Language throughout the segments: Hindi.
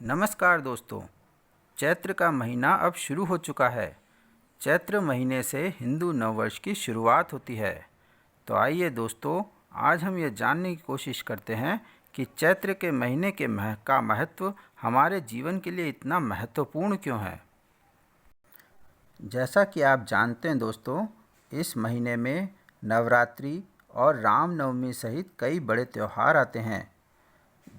नमस्कार दोस्तों। चैत्र का महीना अब शुरू हो चुका है। चैत्र महीने से हिंदू नववर्ष की शुरुआत होती है। तो आइए दोस्तों, आज हम ये जानने की कोशिश करते हैं कि चैत्र के महीने के का महत्व हमारे जीवन के लिए इतना महत्वपूर्ण क्यों है। जैसा कि आप जानते हैं दोस्तों, इस महीने में नवरात्रि और रामनवमी सहित कई बड़े त्यौहार आते हैं।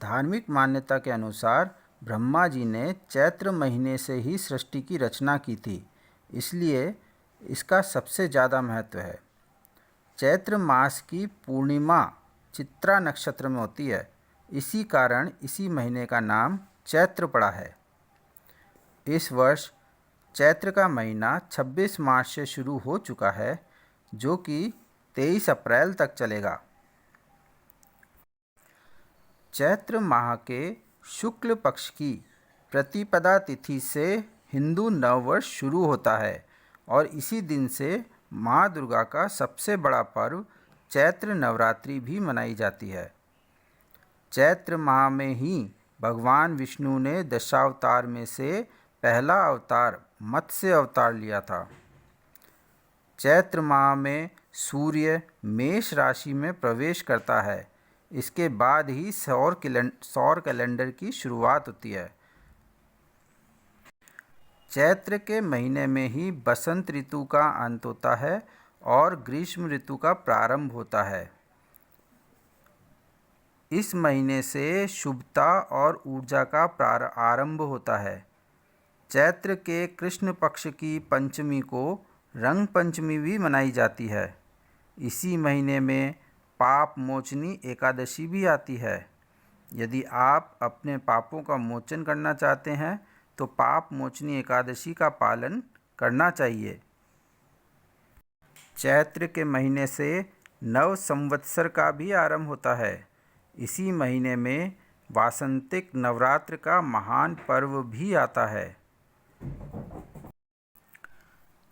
धार्मिक मान्यता के अनुसार ब्रह्मा जी ने चैत्र महीने से ही सृष्टि की रचना की थी, इसलिए इसका सबसे ज़्यादा महत्व है। चैत्र मास की पूर्णिमा चित्रा नक्षत्र में होती है, इसी कारण इसी महीने का नाम चैत्र पड़ा है। इस वर्ष चैत्र का महीना 26 मार्च से शुरू हो चुका है, जो कि 23 अप्रैल तक चलेगा। चैत्र माह के शुक्ल पक्ष की प्रतिपदा तिथि से हिंदू नववर्ष शुरू होता है और इसी दिन से माँ दुर्गा का सबसे बड़ा पर्व चैत्र नवरात्रि भी मनाई जाती है। चैत्र माह में ही भगवान विष्णु ने दशावतार में से पहला अवतार मत्स्य अवतार लिया था। चैत्र माह में सूर्य मेष राशि में प्रवेश करता है। इसके बाद ही सौर कैलेंडर की शुरुआत होती है। चैत्र के महीने में ही बसंत ऋतु का अंत होता है और ग्रीष्म ऋतु का प्रारंभ होता है। इस महीने से शुभता और ऊर्जा का आरंभ होता है। चैत्र के कृष्ण पक्ष की पंचमी को रंग पंचमी भी मनाई जाती है। इसी महीने में पाप मोचनी एकादशी भी आती है। यदि आप अपने पापों का मोचन करना चाहते हैं तो पाप मोचनी एकादशी का पालन करना चाहिए। चैत्र के महीने से नव संवत्सर का भी आरंभ होता है। इसी महीने में वासंतिक नवरात्र का महान पर्व भी आता है।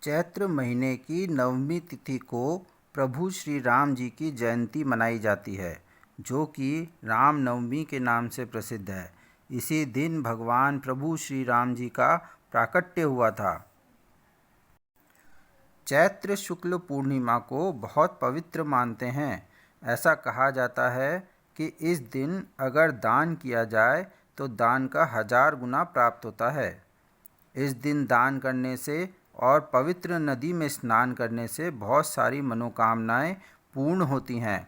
चैत्र महीने की नवमी तिथि को प्रभु श्री राम जी की जयंती मनाई जाती है, जो कि रामनवमी के नाम से प्रसिद्ध है। इसी दिन भगवान प्रभु श्री राम जी का प्राकट्य हुआ था। चैत्र शुक्ल पूर्णिमा को बहुत पवित्र मानते हैं। ऐसा कहा जाता है कि इस दिन अगर दान किया जाए तो दान का 1000 गुना प्राप्त होता है। इस दिन दान करने से और पवित्र नदी में स्नान करने से बहुत सारी मनोकामनाएं पूर्ण होती हैं।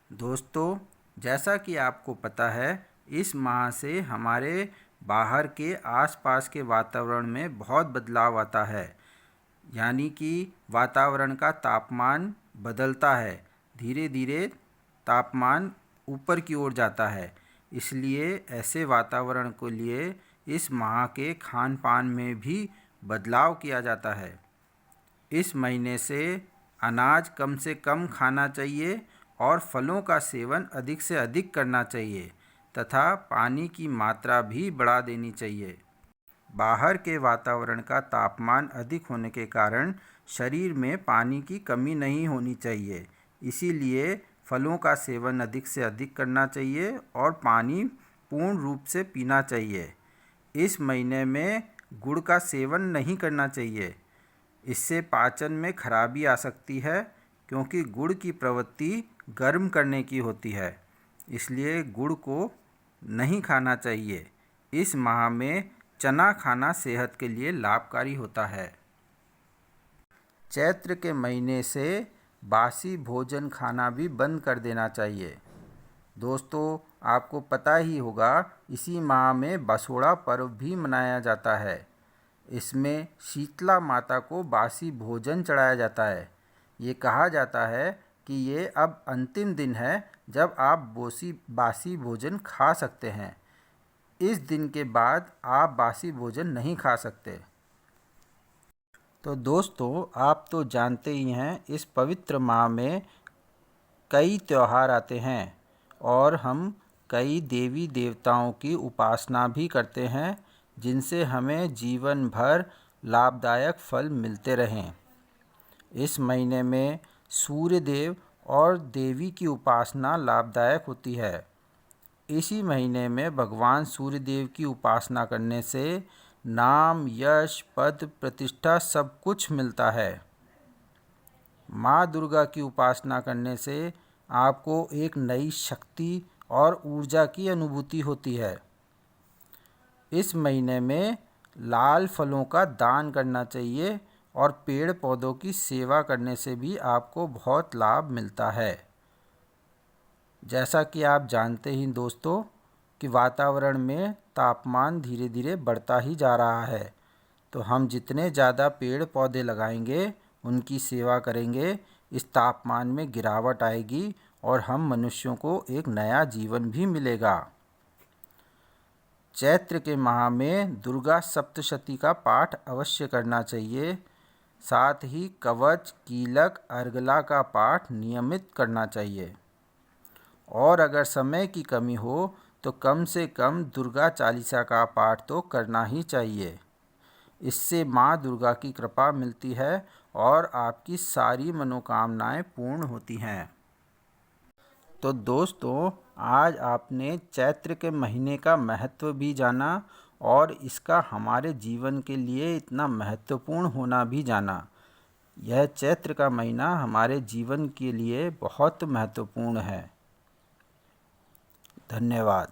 दोस्तों, जैसा कि आपको पता है, इस माह से हमारे बाहर के आसपास के वातावरण में बहुत बदलाव आता है, यानी कि वातावरण का तापमान बदलता है। धीरे धीरे तापमान ऊपर की ओर जाता है। इसलिए ऐसे वातावरण के लिए इस माह के खान पान में भी बदलाव किया जाता है। इस महीने से अनाज कम से कम खाना चाहिए और फलों का सेवन अधिक से अधिक करना चाहिए तथा पानी की मात्रा भी बढ़ा देनी चाहिए। बाहर के वातावरण का तापमान अधिक होने के कारण शरीर में पानी की कमी नहीं होनी चाहिए। इसीलिए फलों का सेवन अधिक से अधिक करना चाहिए और पानी पूर्ण रूप से पीना चाहिए। इस महीने में गुड़ का सेवन नहीं करना चाहिए। इससे पाचन में खराबी आ सकती है, क्योंकि गुड़ की प्रवृत्ति गर्म करने की होती है। इसलिए गुड़ को नहीं खाना चाहिए। इस माह में चना खाना सेहत के लिए लाभकारी होता है। चैत्र के महीने से बासी भोजन खाना भी बंद कर देना चाहिए। दोस्तों, आपको पता ही होगा, इसी माह में बसोड़ा पर्व भी मनाया जाता है। इसमें शीतला माता को बासी भोजन चढ़ाया जाता है। ये कहा जाता है कि ये अब अंतिम दिन है जब आप बासी भोजन खा सकते हैं। इस दिन के बाद आप बासी भोजन नहीं खा सकते। तो दोस्तों, आप तो जानते ही हैं, इस पवित्र माह में कई त्यौहार आते हैं और हम कई देवी देवताओं की उपासना भी करते हैं, जिनसे हमें जीवन भर लाभदायक फल मिलते रहें। इस महीने में सूर्य देव और देवी की उपासना लाभदायक होती है। इसी महीने में भगवान सूर्य देव की उपासना करने से नाम, यश, पद, प्रतिष्ठा सब कुछ मिलता है। माँ दुर्गा की उपासना करने से आपको एक नई शक्ति और ऊर्जा की अनुभूति होती है। इस महीने में लाल फलों का दान करना चाहिए और पेड़ पौधों की सेवा करने से भी आपको बहुत लाभ मिलता है। जैसा कि आप जानते ही दोस्तों कि वातावरण में तापमान धीरे धीरे बढ़ता ही जा रहा है, तो हम जितने ज़्यादा पेड़ पौधे लगाएंगे, उनकी सेवा करेंगे, इस तापमान में गिरावट आएगी और हम मनुष्यों को एक नया जीवन भी मिलेगा। चैत्र के माह में दुर्गा सप्तशती का पाठ अवश्य करना चाहिए। साथ ही कवच, कीलक, अर्गला का पाठ नियमित करना चाहिए। और अगर समय की कमी हो तो कम से कम दुर्गा चालीसा का पाठ तो करना ही चाहिए। इससे माँ दुर्गा की कृपा मिलती है और आपकी सारी मनोकामनाएं पूर्ण होती हैं। तो दोस्तों, आज आपने चैत्र के महीने का महत्व भी जाना और इसका हमारे जीवन के लिए इतना महत्वपूर्ण होना भी जाना। यह चैत्र का महीना हमारे जीवन के लिए बहुत महत्वपूर्ण है। धन्यवाद।